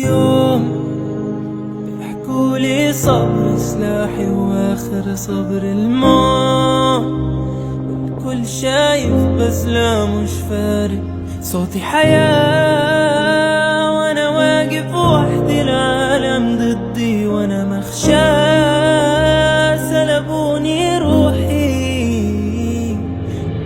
يوم بيحكولي صبر سلاحي واخر صبر الموت. والكل شايف بس لا مش فارق، صوتي حياة وانا واقف وحدي، العالم ضدي وانا مخشى. سلبوني روحي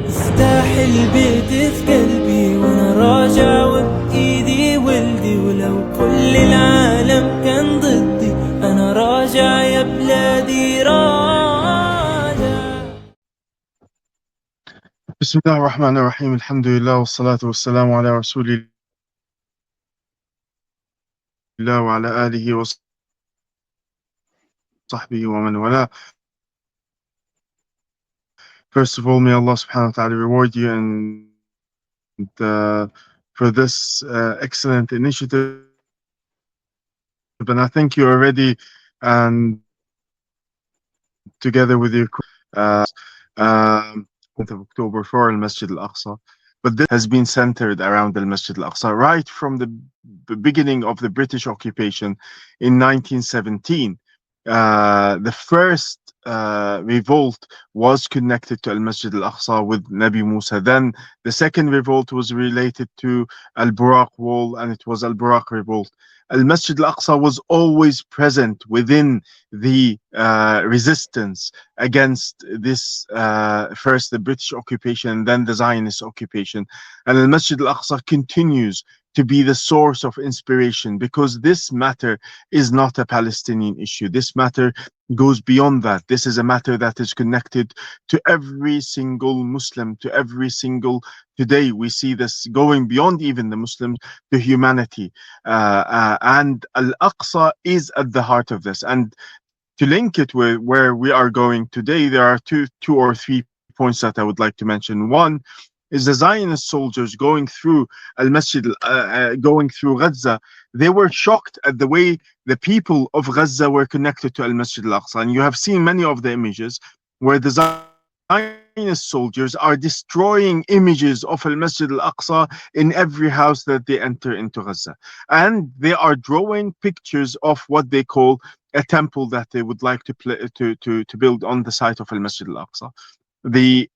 مفتاح البيت في قلبي وانا راجع وبايدي ولدي، ولو كل العالم كان ضدي انا راجع يا بلادي راجع. بسم الله الرحمن الرحيم. الحمد لله والصلاة والسلام على رسول الله وعلى آله وصحبه ومن والاه. First of all, may Allah subhanahu wa ta'ala reward you and for this excellent initiative. And I think you already, and together with your of October for Masjid Al Aqsa, but this has been centered around the Masjid Al Aqsa right from the beginning of the British occupation in 1917. The first revolt was connected to Al Masjid Al Aqsa with Nabi Musa. Then the second revolt was related to Al Buraq wall, and it was Al Buraq revolt. Al Masjid Al Aqsa was always present within the resistance against this first the British occupation, then the Zionist occupation. And Al Masjid Al Aqsa continues to be the source of inspiration, because this matter is not a Palestinian issue. This matter goes beyond that. This is a matter that is connected to every single Muslim, to every single, today we see this going beyond even the Muslims, to humanity. And Al-Aqsa is at the heart of this. And to link it with where we are going today, there are two or three points that I would like to mention. One is the Zionist soldiers going through Al-Masjid, going through Gaza. They were shocked at the way the people of Gaza were connected to Al-Masjid Al-Aqsa. And you have seen many of the images where the Zionist soldiers are destroying images of Al-Masjid Al-Aqsa in every house that they enter into Gaza. And they are drawing pictures of what they call a temple that they would like to build on the site of Al-Masjid Al-Aqsa. The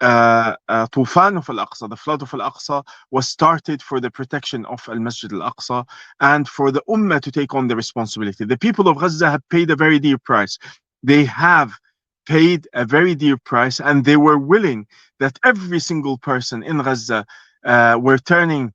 Tufan of Al-Aqsa, the flood of Al-Aqsa, was started for the protection of Al-Masjid Al-Aqsa and for the Ummah to take on the responsibility. The people of Gaza have paid a very dear price. They have paid a very dear price, and they were willing that every single person in Gaza were turning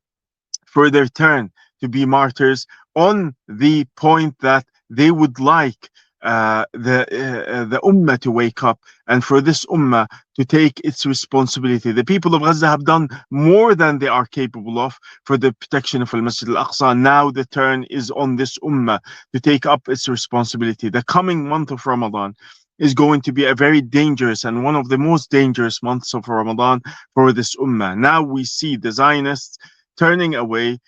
for their turn to be martyrs, on the point that they would like the Ummah to wake up, and for this Ummah to take its responsibility. The people of Gaza have done more than they are capable of for the protection of Al-Masjid Al-Aqsa. Now the turn is on this Ummah to take up its responsibility. The coming month of Ramadan is going to be a very dangerous and one of the most dangerous months of Ramadan for this Ummah. Now we see the Zionists turning away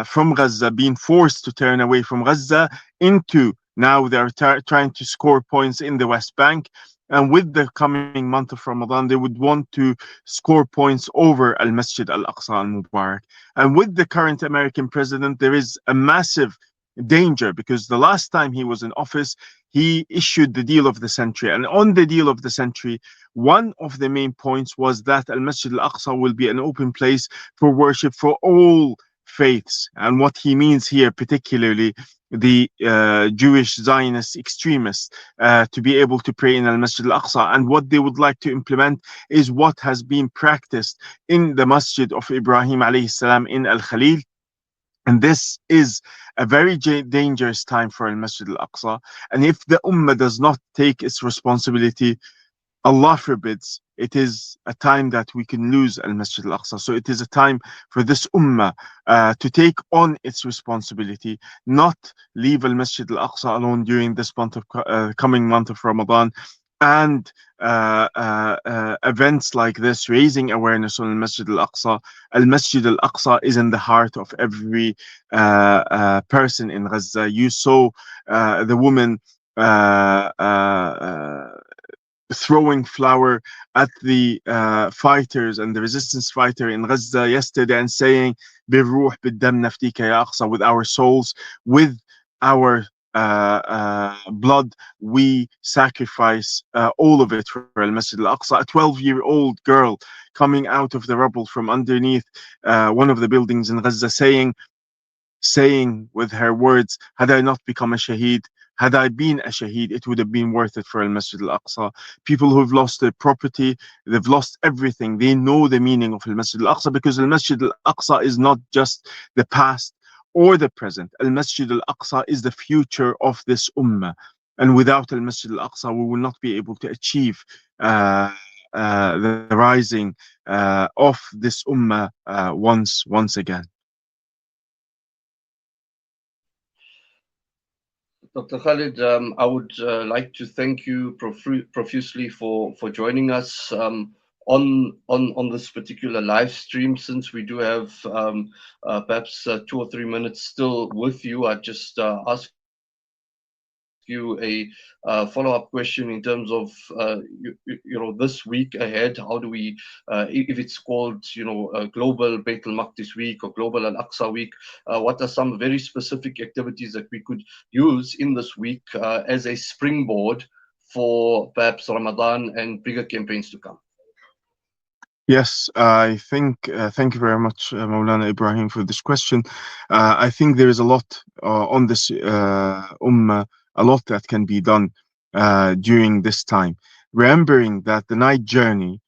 from Gaza, being forced to turn away from Gaza into, now they're trying to score points in the West Bank. And with the coming month of Ramadan, they would want to score points over Al-Masjid Al-Aqsa al-Mubarak. And with the current American president, there is a massive danger, because the last time he was in office, he issued the deal of the century. And on the deal of the century, one of the main points was that Al-Masjid Al-Aqsa will be an open place for worship for all faiths. And what he means here, particularly the Jewish Zionist extremists, to be able to pray in Al-Masjid Al-Aqsa. And what they would like to implement is what has been practiced in the Masjid of Ibrahim alayhi salam in Al-Khalil. And this is a very dangerous time for Al-Masjid Al-Aqsa. And if the Ummah does not take its responsibility, Allah forbids, it is a time that we can lose Al-Masjid Al-Aqsa. So it is a time for this Ummah to take on its responsibility, not leave Al-Masjid Al-Aqsa alone during this month of coming month of Ramadan. And events like this, raising awareness on Al-Masjid Al-Aqsa. Al-Masjid Al-Aqsa is in the heart of every person in Gaza. You saw the woman throwing flour at the fighters and the resistance fighter in Gaza yesterday and saying, "Birruh biddam naftika ya Aqsa," with our souls, with our blood, we sacrifice all of it for Al Masjid Al Aqsa. A 12-year-old girl coming out of the rubble from underneath one of the buildings in Gaza, saying with her words, had I not become a shaheed, had I been a shaheed, it would have been worth it for Al Masjid Al Aqsa. People who've lost their property, they've lost everything. They know the meaning of Al Masjid Al Aqsa, because Al Masjid Al Aqsa is not just the past or the present. Al Masjid Al Aqsa is the future of this ummah. And without Al Masjid Al Aqsa, we will not be able to achieve the rising of this ummah once again. Dr. Khalid, I would like to thank you profusely for joining us on this particular live stream. Since we do have perhaps 2 or 3 minutes still with you, I'd just ask you a follow-up question in terms of this week ahead. How do we, if it's called Global Beit al-Maqdis Week or Global Al-Aqsa Week, what are some very specific activities that we could use in this week as a springboard for perhaps Ramadan and bigger campaigns to come? Yes, I think, thank you very much, Maulana Ibrahim, for this question. I think there is a lot on this ummah, a lot that can be done during this time. Remembering that the night journey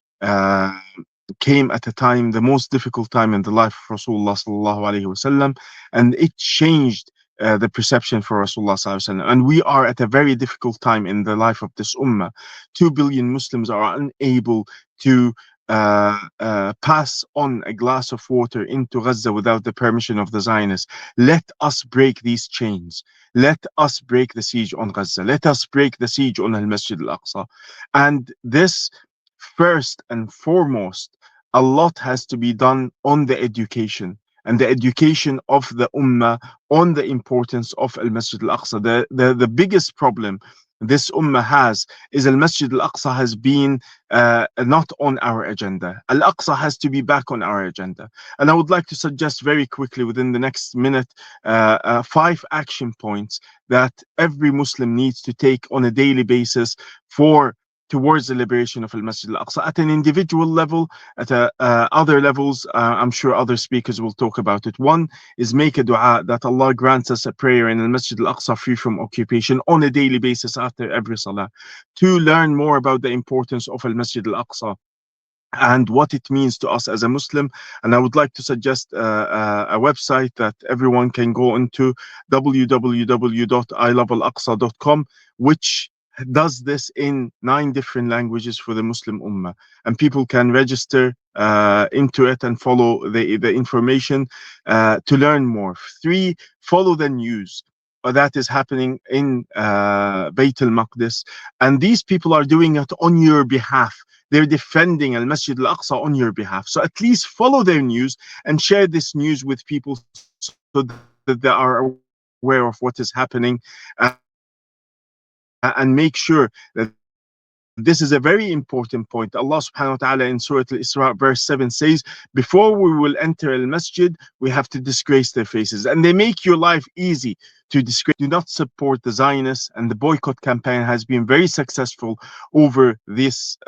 came at a time, the most difficult time in the life of Rasulullah sallallahu alaihi wasallam, and it changed the perception for Rasulullah sallallahu alaihi wasallam. And we are at a very difficult time in the life of this ummah. 2 billion Muslims are unable to pass on a glass of water into Gaza without the permission of the Zionists. Let us break these chains. Let us break the siege on Gaza. Let us break the siege on Al Masjid Al Aqsa. And this, first and foremost, a lot has to be done on the education, and the education of the ummah on the importance of Al Masjid Al Aqsa. The biggest problem this ummah has is Al Masjid Al Aqsa has been not on our agenda. Al Aqsa has to be back on our agenda. And I would like to suggest very quickly within the next minute 5 action points that every Muslim needs to take on a daily basis towards the liberation of Al Masjid Al Aqsa, at an individual level, at other levels. I'm sure other speakers will talk about it. One is make a dua that Allah grants us a prayer in Al Masjid Al Aqsa free from occupation on a daily basis after every salah. 2, learn more about the importance of Al Masjid Al Aqsa and what it means to us as a Muslim. And I would like to suggest a website that everyone can go into, www.ilovealaqsa.com, which does this in 9 different languages for the Muslim Ummah, and people can register into it and follow the information to learn more. 3, follow the news that is happening in Beit al-Maqdis, and these people are doing it on your behalf. They're defending Al Masjid Al Aqsa on your behalf. So at least follow their news and share this news with people so that they are aware of what is happening, and make sure that this is a very important point. Allah subhanahu wa ta'ala in Surah Al-Isra verse 7 says, before we will enter al-masjid, we have to disgrace their faces. And they make your life easy to disgrace. Do not support the Zionists, and the boycott campaign has been very successful over this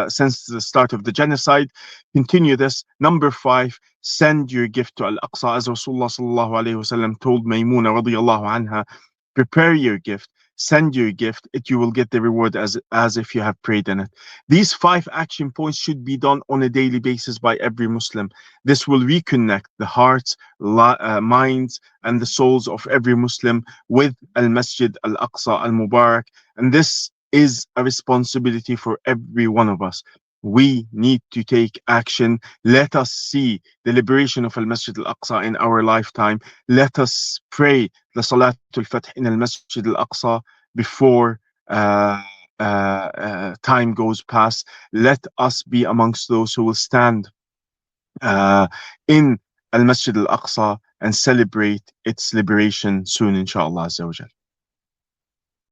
since the start of the genocide. Continue this. Number 5, send your gift to Al-Aqsa, as Rasulullah sallallahu alayhi wasallam told Maymuna radiyallahu anha, prepare your gift, send your gift, you will get the reward as if you have prayed in it. These 5 action points should be done on a daily basis by every Muslim. This will reconnect the hearts, minds, and the souls of every Muslim with Al Masjid Al Aqsa Al Mubarak. And this is a responsibility for every one of us. We need to take action. Let us see the liberation of Al Masjid Al Aqsa in our lifetime. Let us pray the Salatul Fath in Al Masjid Al Aqsa before time goes past. Let us be amongst those who will stand in Al Masjid Al Aqsa and celebrate its liberation soon, inshallah Azza wa Jal.